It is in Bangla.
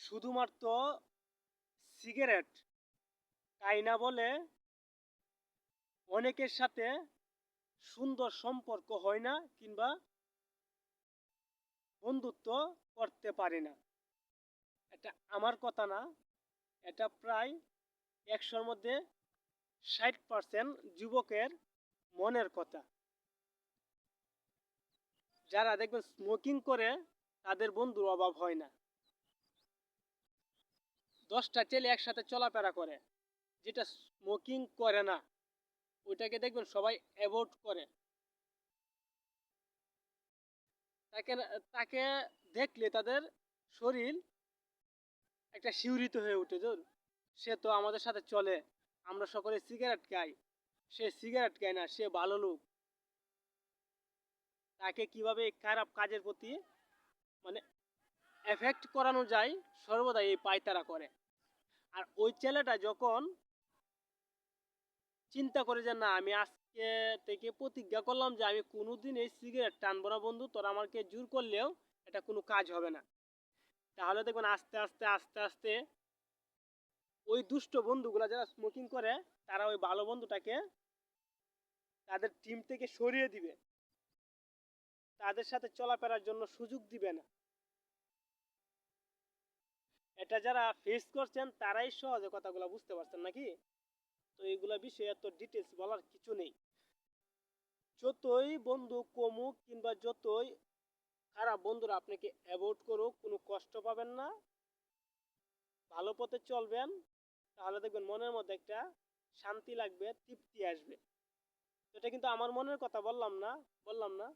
শুধুমাত্র সিগারেট খাই না বলে অনেকের সাথে সুন্দর সম্পর্ক হয় না কিংবা বন্ধুত্ব করতে পারি না। এটা আমার কথা না, এটা প্রায় 100-র মধ্যে 60% যুবকের মনের কথা। যারা দেখবেন স্মোকিং করে তাদের বন্ধুর অভাব হয় না। 10টা ছেলে একসাথে চলাফেরা করে, যেটা স্মোকিং করে না ওইটাকে দেখবেন সবাই অ্যাভয়েড করে। তাকে তাকে দেখলে তাদের শরীর একটা শিহরিত হয়ে ওঠে। সে তো আমাদের সাথে চলে, আমরা সকলে সিগারেট খাই, সে সিগারেট খায় না, সে ভালো লোক। তাকে কিভাবে খারাপ কাজের প্রতি মানে এফেক্ট করানো যায় সর্বদা এই পায়তারা করে। আর ওই ছেলেটা যখন চিন্তা করে যে না, আমি আজকে থেকে প্রতিজ্ঞা করলাম যে আমি কোনোদিন এই সিগারেট টানবো না বন্ধু, তোরা আমাকে জোর করলেও এটা কোনো কাজ হবে না, তাহলে দেখবেন আস্তে আস্তে আস্তে আস্তে ওই দুষ্ট বন্ধুগুলা যারা স্মোকিং করে তারা ওই ভালো বন্ধুটাকে তাদের টিম থেকে সরিয়ে দিবে, তাদের সাথে চলাফেরার জন্য সুযোগ দিবে না। এটা যারা ফেস করছেন তারাই সহজে কথাগুলো বুঝতে পারছেন নাকি? তো এইগুলা বিষয়ে এত ডিটেলস বলার কিছু নেই। যতই বন্ধু কমুক কিংবা যতই খারাপ বন্ধুরা আপনাকে অ্যাভয়েড করুক, কোনো কষ্ট পাবেন না, ভালো পথে চলবেন, তাহলে দেখবেন মনের মধ্যে একটা শান্তি লাগবে, তৃপ্তি আসবে। এটা কিন্তু আমার মনের কথা বললাম না।